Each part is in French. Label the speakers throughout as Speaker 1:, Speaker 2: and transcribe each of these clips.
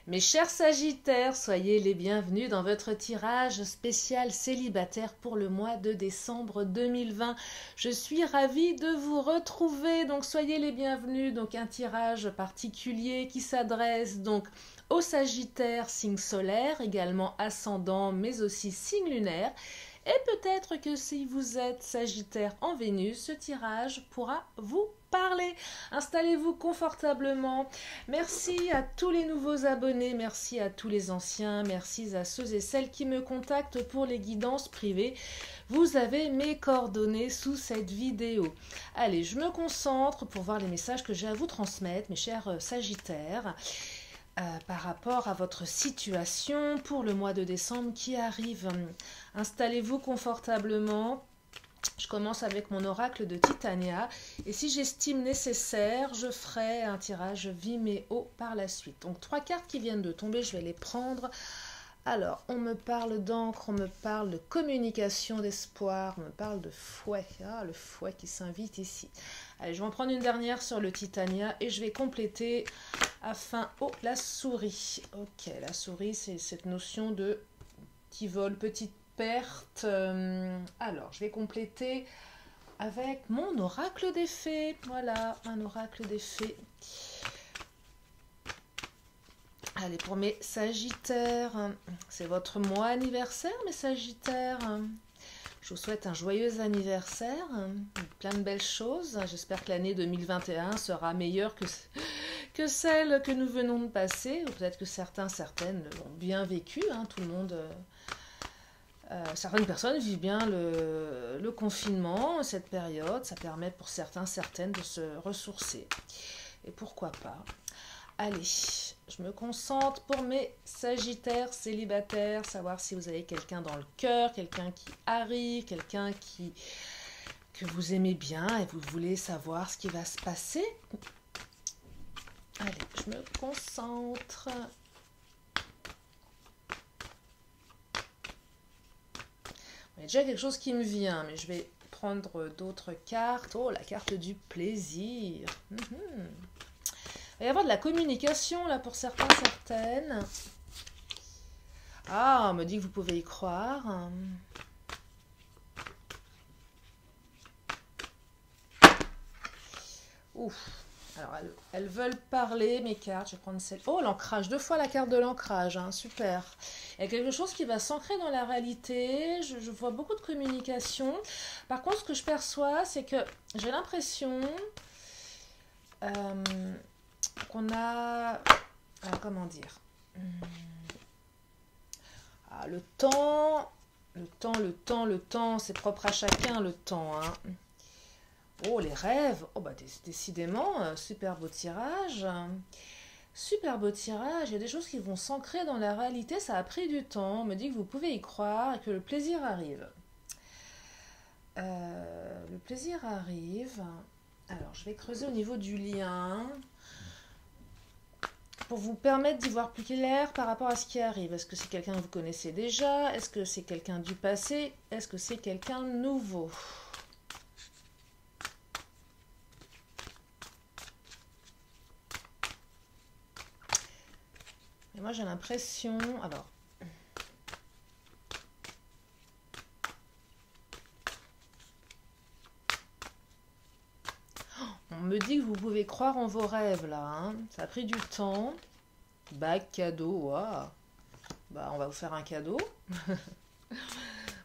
Speaker 1: Mes chers Sagittaires, soyez les bienvenus dans votre tirage spécial célibataire pour le mois de décembre 2020. Je suis ravie de vous retrouver, donc soyez les bienvenus. Donc un tirage particulier qui s'adresse donc aux Sagittaires, signe solaire, également ascendant, mais aussi signe lunaire. Et peut-être que si vous êtes Sagittaire en Vénus, ce tirage pourra vous parler. Installez-vous confortablement. Merci à tous les nouveaux abonnés, merci à tous les anciens, merci à ceux et celles qui me contactent pour les guidances privées. Vous avez mes coordonnées sous cette vidéo. Allez, je me concentre pour voir les messages que j'ai à vous transmettre, mes chers Sagittaires. Par rapport à votre situation pour le mois de décembre qui arrive. Installez-vous confortablement. Je commence avec mon oracle de Titania et si j'estime nécessaire, je ferai un tirage Vimeo par la suite. Donc 3 cartes qui viennent de tomber, je vais les prendre. Alors, on me parle d'encre, on me parle de communication, d'espoir, on me parle de fouet. Ah, le fouet qui s'invite ici. Allez, je vais en prendre une dernière sur le Titania et je vais compléter afin... Oh, la souris. Ok, la souris, c'est cette notion de petit vol, petite perte. Alors, je vais compléter avec mon oracle des fées. Voilà, un oracle des fées. Allez, pour mes Sagittaires, c'est votre mois anniversaire, mes Sagittaires. Je vous souhaite un joyeux anniversaire, plein de belles choses. J'espère que l'année 2021 sera meilleure que celle que nous venons de passer. Peut-être que certaines l'ont bien vécu, hein, tout le monde... certaines personnes vivent bien le confinement, cette période. Ça permet pour certaines de se ressourcer. Et pourquoi pas. Allez, je me concentre pour mes Sagittaires célibataires, savoir si vous avez quelqu'un dans le cœur, quelqu'un qui arrive, quelqu'un que vous aimez bien et vous voulez savoir ce qui va se passer. Allez, je me concentre. Il y a déjà quelque chose qui me vient, mais je vais prendre d'autres cartes. Oh, la carte du plaisir. Il va y avoir de la communication là pour certaines. Ah, on me dit que vous pouvez y croire. Ouf. Alors, elles veulent parler, mes cartes. Je vais prendre celle... Oh, l'ancrage. 2 fois la carte de l'ancrage. Hein, super. Il y a quelque chose qui va s'ancrer dans la réalité. Je vois beaucoup de communication. Par contre, ce que je perçois, c'est que j'ai l'impression... qu'on a, comment dire, le temps, c'est propre à chacun le temps. Hein. Oh, les rêves, oh bah décidément, super beau tirage. Super beau tirage, il y a des choses qui vont s'ancrer dans la réalité, ça a pris du temps. On me dit que vous pouvez y croire et que le plaisir arrive. Le plaisir arrive. Alors, je vais creuser au niveau du lien pour vous permettre d'y voir plus clair par rapport à ce qui arrive. Est-ce que c'est quelqu'un que vous connaissez déjà? Est-ce que c'est quelqu'un du passé? Est-ce que c'est quelqu'un de nouveau? Et moi, j'ai l'impression... Alors... On me dit que vous pouvez croire en vos rêves, là. Hein. Ça a pris du temps. Bague, cadeau, waouh. Bah, on va vous faire un cadeau.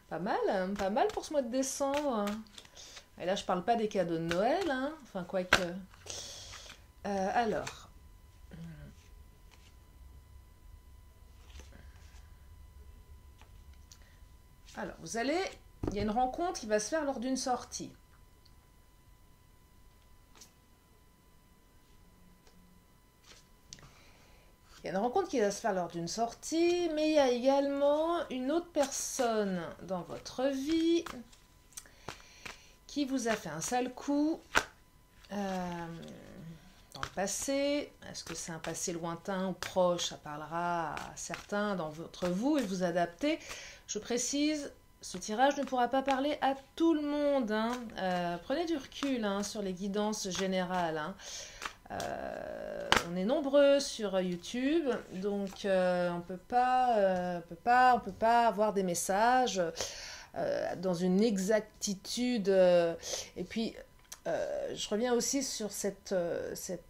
Speaker 1: Pas mal, hein, pas mal pour ce mois de décembre. Et là, je parle pas des cadeaux de Noël, hein. Enfin, quoique. Alors. Alors, vous allez... Il y a une rencontre qui va se faire lors d'une sortie. Il y a une rencontre qui va se faire lors d'une sortie, mais il y a également une autre personne dans votre vie qui vous a fait un sale coup dans le passé. Est-ce que c'est un passé lointain ou proche? Ça parlera à certains d'entre vous et vous adapter. Je précise, ce tirage ne pourra pas parler à tout le monde. Hein. Prenez du recul hein, sur les guidances générales. Hein. On est nombreux sur YouTube, donc on peut pas avoir des messages dans une exactitude. Et puis, je reviens aussi sur cette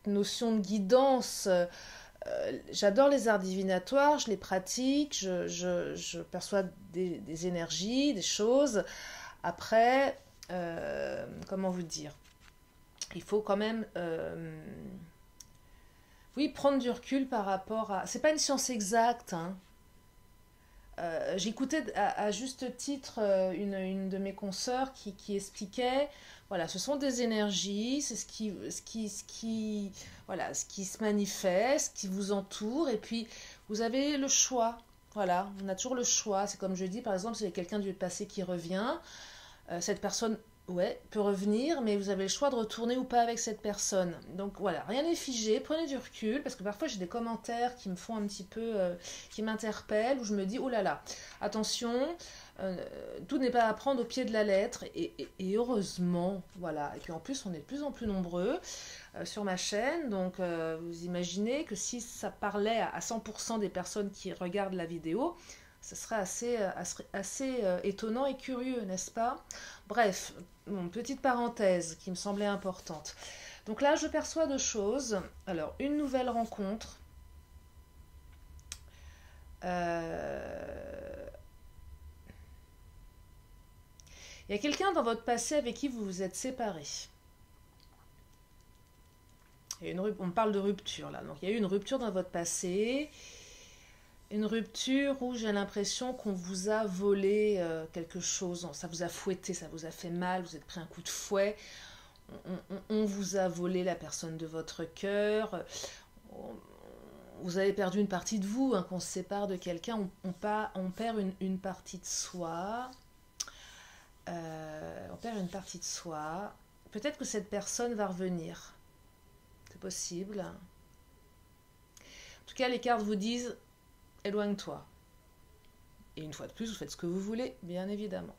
Speaker 1: notion de guidance. J'adore les arts divinatoires, je les pratique, je perçois des énergies, des choses. Après, comment vous dire? Il faut quand même, oui, prendre du recul par rapport à. C'est pas une science exacte, hein. J'écoutais à juste titre une de mes consoeurs qui expliquait, voilà, ce sont des énergies, c'est voilà, ce qui se manifeste, qui vous entoure, et puis vous avez le choix. Voilà, on a toujours le choix. C'est comme je dis, par exemple, si il y a quelqu'un du passé qui revient, cette personne, ouais, peut revenir, mais vous avez le choix de retourner ou pas avec cette personne. Donc voilà, rien n'est figé, prenez du recul, parce que parfois j'ai des commentaires qui me font un petit peu, qui m'interpellent, où je me dis, oh là là, attention, tout n'est pas à prendre au pied de la lettre, et heureusement, voilà. Et puis en plus, on est de plus en plus nombreux sur ma chaîne, donc vous imaginez que si ça parlait à 100% des personnes qui regardent la vidéo, ce serait assez étonnant et curieux, n'est-ce pas? Bref, bon, petite parenthèse qui me semblait importante. Donc là, je perçois deux choses. Alors, une nouvelle rencontre. Il y a quelqu'un dans votre passé avec qui vous vous êtes séparés. On parle de rupture là. Donc il y a eu une rupture dans votre passé. Une rupture où j'ai l'impression qu'on vous a volé quelque chose, ça vous a fouetté, ça vous a fait mal, vous êtes pris un coup de fouet, on vous a volé la personne de votre cœur, vous avez perdu une partie de vous, hein, qu'on se sépare de quelqu'un, on perd une partie de soi, on perd une partie de soi, peut-être que cette personne va revenir, c'est possible. En tout cas, les cartes vous disent éloigne-toi. Et une fois de plus, vous faites ce que vous voulez, bien évidemment.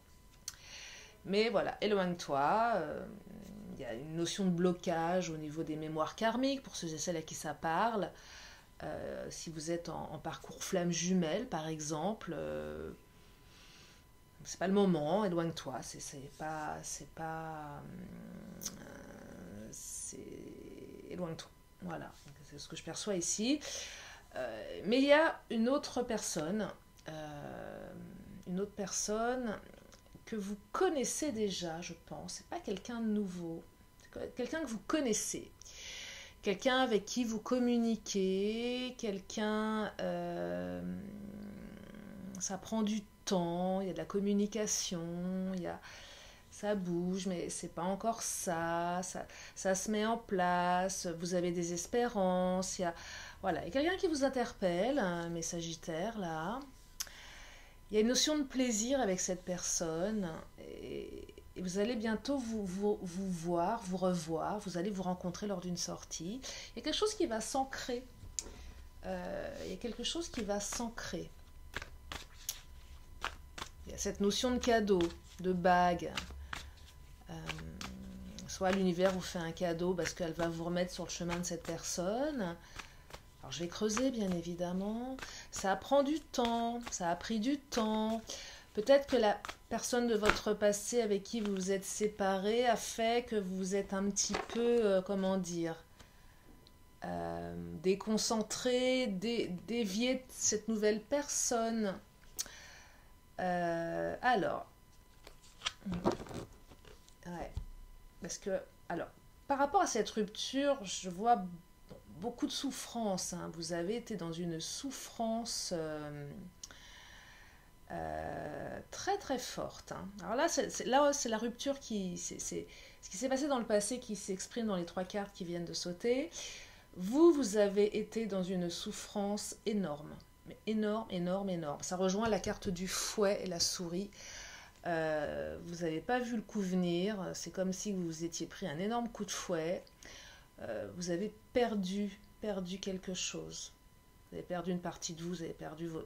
Speaker 1: Mais voilà, éloigne-toi. Il y a une notion de blocage au niveau des mémoires karmiques, pour ceux et celles à qui ça parle. Si vous êtes en parcours flamme jumelle, par exemple, c'est pas le moment, éloigne-toi. Éloigne-toi. Voilà, c'est ce que je perçois ici. Mais il y a une autre personne que vous connaissez déjà, je pense. C'est pas quelqu'un de nouveau, c'est quelqu'un que vous connaissez, quelqu'un avec qui vous communiquez, quelqu'un, ça prend du temps, il y a de la communication, ça bouge, mais c'est pas encore ça se met en place, vous avez des espérances, voilà, il y a quelqu'un qui vous interpelle, mes Sagittaires, là. Il y a une notion de plaisir avec cette personne, et vous allez bientôt vous voir, vous revoir, vous allez vous rencontrer lors d'une sortie. Il y a quelque chose qui va s'ancrer. Il y a quelque chose qui va s'ancrer. Il y a cette notion de cadeau, de bague. Soit l'univers vous fait un cadeau parce qu'elle va vous remettre sur le chemin de cette personne. Alors je vais creuser, bien évidemment. Ça prend du temps, ça a pris du temps. Peut-être que la personne de votre passé avec qui vous vous êtes séparés a fait que vous êtes un petit peu, comment dire, déconcentré, dévié de cette nouvelle personne. Alors, ouais, parce que, alors, par rapport à cette rupture, je vois beaucoup de souffrance, hein. Vous avez été dans une souffrance très très forte, hein. Alors là, c'est la rupture c'est ce qui s'est passé dans le passé qui s'exprime dans les trois cartes qui viennent de sauter. Vous avez été dans une souffrance énorme, mais énorme, énorme, énorme. Ça rejoint la carte du fouet et la souris. Vous n'avez pas vu le coup venir. C'est comme si vous vous étiez pris un énorme coup de fouet. Vous avez perdu quelque chose. Vous avez perdu une partie de vous,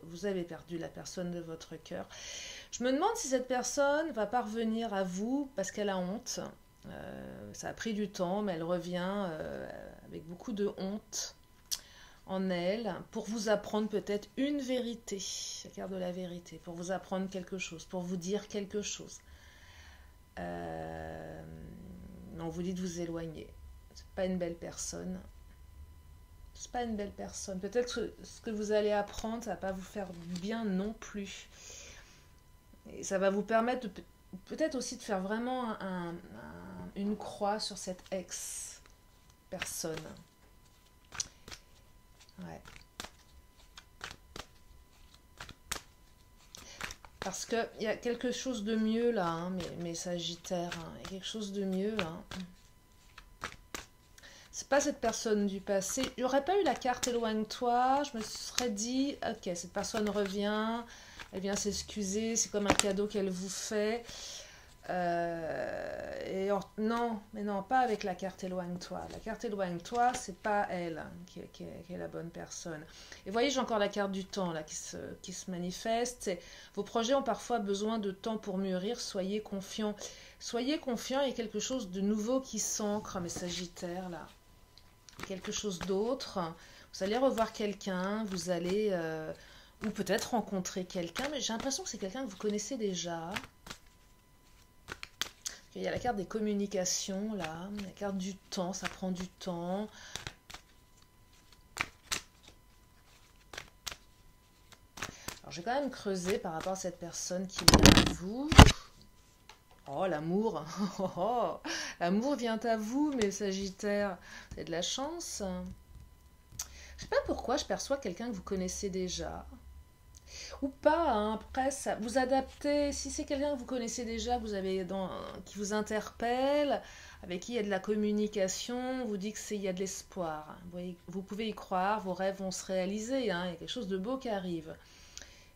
Speaker 1: vous avez perdu la personne de votre cœur. Je me demande si cette personne va parvenir à vous parce qu'elle a honte. Ça a pris du temps, mais elle revient avec beaucoup de honte en elle pour vous apprendre peut-être une vérité, la carte de la vérité, pour vous apprendre quelque chose, pour vous dire quelque chose. On vous dit de vous éloigner. C'est pas une belle personne. C'est pas une belle personne. Peut-être que ce que vous allez apprendre, ça va pas vous faire du bien non plus. Et ça va vous permettre peut-être aussi de faire vraiment une croix sur cette ex-personne. Ouais. Parce qu'il y a quelque chose de mieux là, hein, mes Sagittaires. Hein. Il y a quelque chose de mieux. Hein. C'est pas cette personne du passé. J'aurais pas eu la carte éloigne-toi. Je me serais dit, ok, cette personne revient. Elle vient s'excuser. C'est comme un cadeau qu'elle vous fait. Non, mais non, pas avec la carte éloigne-toi. La carte éloigne-toi, c'est pas elle hein, qui est la bonne personne. Et voyez, j'ai encore la carte du temps là qui se manifeste. Vos projets ont parfois besoin de temps pour mûrir. Soyez confiants. Soyez confiants, il y a quelque chose de nouveau qui s'ancre, mes Sagittaires là. Quelque chose d'autre. Vous allez revoir quelqu'un, vous allez ou peut-être rencontrer quelqu'un, mais j'ai l'impression que c'est quelqu'un que vous connaissez déjà. Il y a la carte des communications, là, la carte du temps, ça prend du temps. Alors, j'ai quand même creusé par rapport à cette personne qui vient à vous. Oh, l'amour. L'amour vient à vous, mes Sagittaires. Vous avez de la chance. Je sais pas pourquoi je perçois quelqu'un que vous connaissez déjà. Ou pas, hein. Après, ça, vous adaptez. Si c'est quelqu'un que vous connaissez déjà, qui vous interpelle, avec qui il y a de la communication, vous dit qu'il y a de l'espoir. Vous pouvez y croire, vos rêves vont se réaliser. Hein. Il y a quelque chose de beau qui arrive.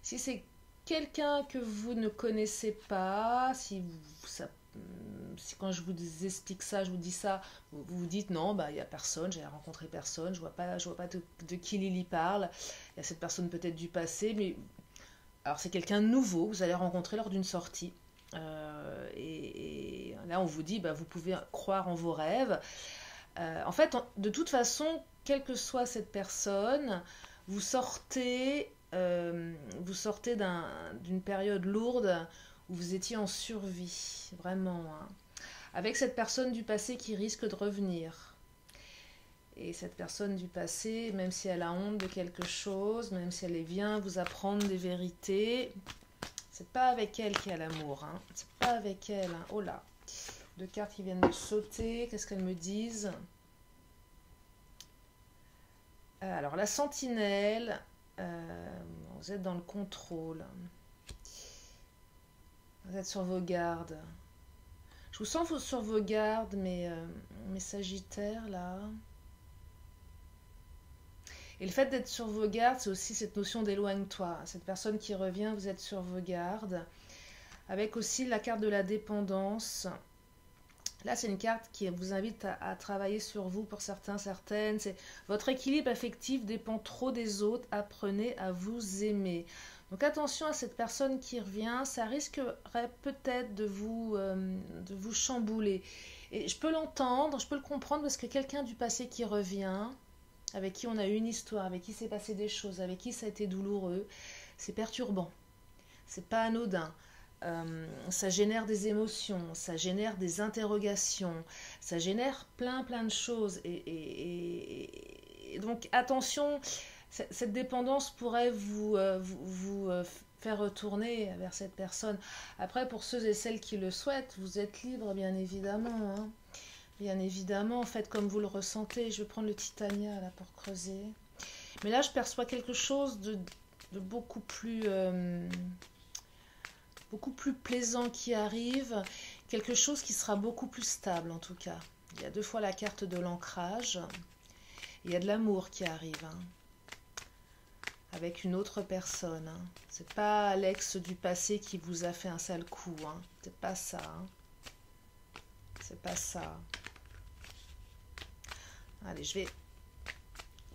Speaker 1: Si c'est quelqu'un que vous ne connaissez pas, si quand je vous explique ça, je vous dis ça, vous vous dites non, bah il y a personne, j'ai rencontré personne, je vois pas de qui Lily parle. Il y a cette personne peut-être du passé, mais alors c'est quelqu'un de nouveau, vous allez rencontrer lors d'une sortie. Et là on vous dit, bah vous pouvez croire en vos rêves. En fait, de toute façon, quelle que soit cette personne, vous sortez d'une période lourde où vous étiez en survie, vraiment, hein, avec cette personne du passé qui risque de revenir. Et cette personne du passé, même si elle a honte de quelque chose, même si elle vient vous apprendre des vérités, c'est pas avec elle qu'il y a l'amour, hein. C'est pas avec elle, hein. Oh là, deux cartes qui viennent de sauter, qu'est-ce qu'elles me disent? Alors, la sentinelle, vous êtes dans le contrôle. Vous êtes sur vos gardes. Je vous sens sur vos gardes, mes Sagittaires, là. Et le fait d'être sur vos gardes, c'est aussi cette notion d'éloigne-toi. Cette personne qui revient, vous êtes sur vos gardes. Avec aussi la carte de la dépendance. Là, c'est une carte qui vous invite à travailler sur vous pour certains, certaines. C'est votre équilibre affectif dépend trop des autres. Apprenez à vous aimer. Donc attention à cette personne qui revient, ça risquerait peut-être de vous chambouler. Et je peux l'entendre, je peux le comprendre parce que quelqu'un du passé qui revient, avec qui on a eu une histoire, avec qui s'est passé des choses, avec qui ça a été douloureux, c'est perturbant, c'est pas anodin. Ça génère des émotions, ça génère des interrogations, ça génère plein de choses. Et donc attention, cette dépendance pourrait vous faire retourner vers cette personne. Après, pour ceux et celles qui le souhaitent, vous êtes libre, bien évidemment. Hein. Bien évidemment, faites comme vous le ressentez. Je vais prendre le Titania là pour creuser. Mais là, je perçois quelque chose de beaucoup plus plaisant qui arrive. Quelque chose qui sera beaucoup plus stable en tout cas. Il y a deux fois la carte de l'ancrage. Il y a de l'amour qui arrive. Hein. Avec une autre personne. Hein. C'est pas l'ex du passé qui vous a fait un sale coup. Hein. C'est pas ça. Hein. C'est pas ça. Allez, je vais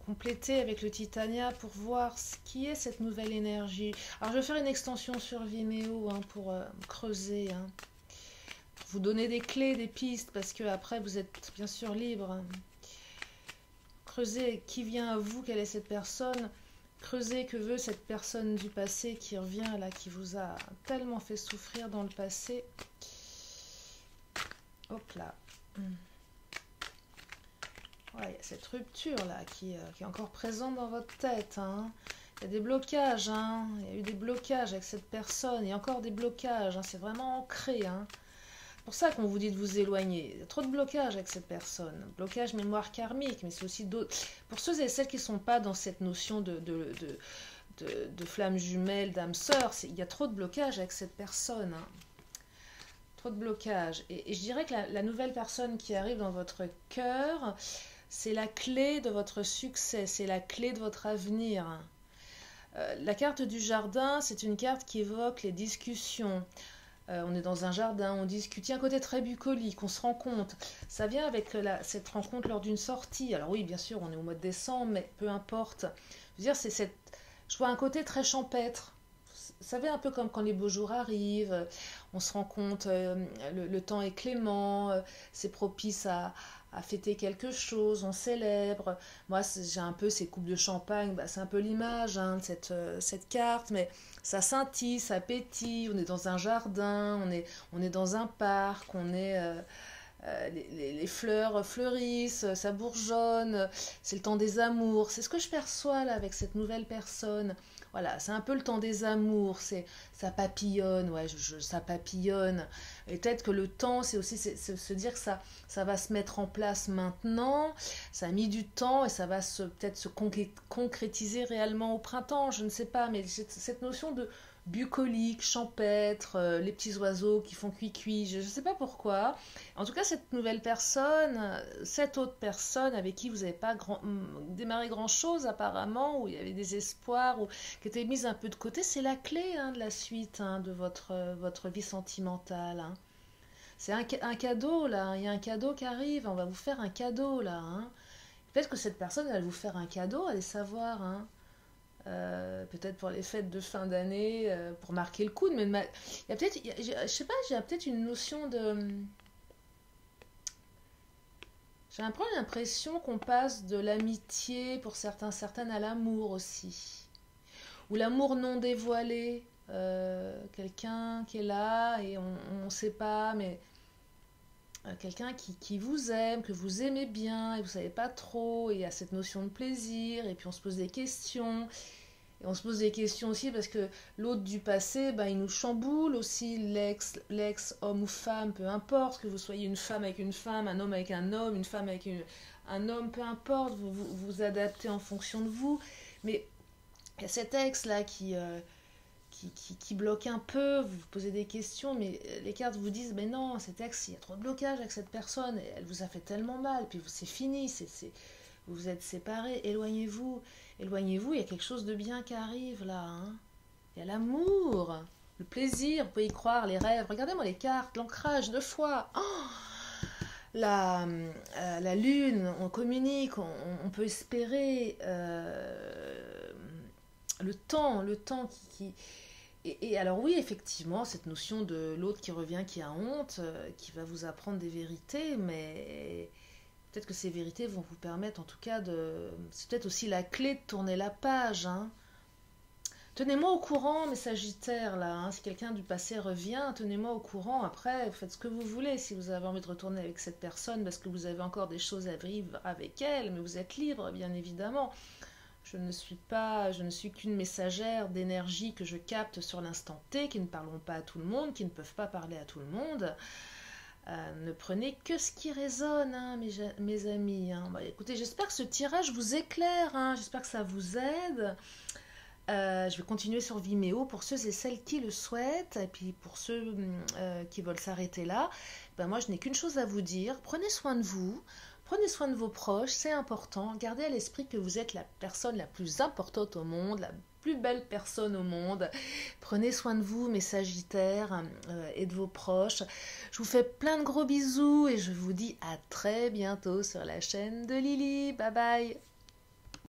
Speaker 1: compléter avec le Titania pour voir ce qui est cette nouvelle énergie. Alors, je vais faire une extension sur Vimeo hein, pour creuser. Hein. vous donner des clés, des pistes, parce que après vous êtes bien sûr libre. Creusez qui vient à vous, quelle est cette personne. Creusez que veut cette personne du passé qui revient là, qui vous a tellement fait souffrir dans le passé. Hop là. Ouais, il y a cette rupture là qui est encore présente dans votre tête. Hein. Il y a des blocages, hein. Il y a eu des blocages avec cette personne. Il y a encore des blocages, hein. C'est vraiment ancré. Hein. C'est pour ça qu'on vous dit de vous éloigner. Il y a trop de blocages avec cette personne. Blocage mémoire karmique, mais c'est aussi d'autres. Pour ceux et celles qui ne sont pas dans cette notion de flamme jumelle, d'âme sœur, il y a trop de blocages avec cette personne. Hein. Trop de blocages. Et je dirais que la nouvelle personne qui arrive dans votre cœur, c'est la clé de votre succès, c'est la clé de votre avenir. La carte du jardin, c'est une carte qui évoque les discussions. On est dans un jardin, on discute. Il y a un côté très bucolique, on se rend compte. Ça vient avec cette rencontre lors d'une sortie. Alors oui, bien sûr, on est au mois de décembre, mais peu importe. Je veux dire, je vois un côté très champêtre. Vous savez, un peu comme quand les beaux jours arrivent, on se rend compte, le temps est clément, c'est propice à fêter quelque chose, on célèbre. Moi, j'ai un peu ces coupes de champagne, c'est un peu l'image hein, de cette carte, mais ça scintille, ça pétille, on est dans un jardin, on est dans un parc, les fleurs fleurissent, ça bourgeonne, c'est le temps des amours. C'est ce que je perçois là avec cette nouvelle personne. Voilà, c'est un peu le temps des amours, ça papillonne, ouais, ça papillonne. Et peut-être que le temps, c'est aussi se dire que ça va se mettre en place maintenant. Ça a mis du temps et ça va peut-être se concrétiser réellement au printemps, je ne sais pas. Mais cette notion de bucolique, champêtre, les petits oiseaux qui font cuit-cuit, je ne sais pas pourquoi. En tout cas, cette nouvelle personne, cette autre personne avec qui vous n'avez pas démarré grand-chose apparemment, où il y avait des espoirs, ou qui était mise un peu de côté, c'est la clé hein, de la suite hein, de votre vie sentimentale. Hein. C'est un cadeau là, il y a un cadeau qui arrive, on va vous faire un cadeau là. Hein. Peut-être que cette personne, elle va vous faire un cadeau, allez savoir. Hein. Peut-être pour les fêtes de fin d'année, pour marquer le coup, mais il y a peut-être, je sais pas, j'ai peut-être une notion de... J'ai un peu l'impression qu'on passe de l'amitié pour certaines à l'amour aussi. Ou l'amour non dévoilé, quelqu'un qui est là et on ne sait pas, mais quelqu'un qui vous aime, que vous aimez bien et vous ne savez pas trop, et il y a cette notion de plaisir, et puis on se pose des questions. Et on se pose des questions aussi parce que l'autre du passé, il nous chamboule aussi, l'ex, homme ou femme, peu importe, que vous soyez une femme avec une femme, un homme avec un homme, une femme avec un homme, peu importe, vous adaptez en fonction de vous. Mais il y a cet ex-là qui bloque un peu, vous vous posez des questions, mais les cartes vous disent, mais non, cet ex, il y a trop de blocage avec cette personne, elle vous a fait tellement mal, puis c'est fini, vous vous êtes séparés, éloignez-vous, il y a quelque chose de bien qui arrive là. Hein. Il y a l'amour, le plaisir, vous pouvez y croire, les rêves. Regardez-moi les cartes, l'ancrage, 2 fois. Oh la lune, on communique, on peut espérer le temps qui... Et alors oui, effectivement, cette notion de l'autre qui revient, qui a honte, qui va vous apprendre des vérités, mais... Peut-être que ces vérités vont vous permettre, en tout cas, c'est peut-être aussi la clé de tourner la page. Hein. Tenez-moi au courant, mes Sagittaires, là. Hein. Si quelqu'un du passé revient, tenez-moi au courant. Après, vous faites ce que vous voulez. Si vous avez envie de retourner avec cette personne parce que vous avez encore des choses à vivre avec elle, mais vous êtes libre, bien évidemment. Je ne suis qu'une messagère d'énergie que je capte sur l'instant T, qui ne parleront pas à tout le monde, qui ne peuvent pas parler à tout le monde. Ne prenez que ce qui résonne, hein, mes amis. Hein. Écoutez, j'espère que ce tirage vous éclaire, hein, j'espère que ça vous aide. Je vais continuer sur Vimeo pour ceux et celles qui le souhaitent, et puis pour ceux qui veulent s'arrêter là. Moi, je n'ai qu'une chose à vous dire, prenez soin de vous, prenez soin de vos proches, c'est important. Gardez à l'esprit que vous êtes la personne la plus importante au monde, la plus belle personne au monde. Prenez soin de vous, mes Sagittaires, et de vos proches. Je vous fais plein de gros bisous et je vous dis à très bientôt sur la chaîne de Lily. Bye bye.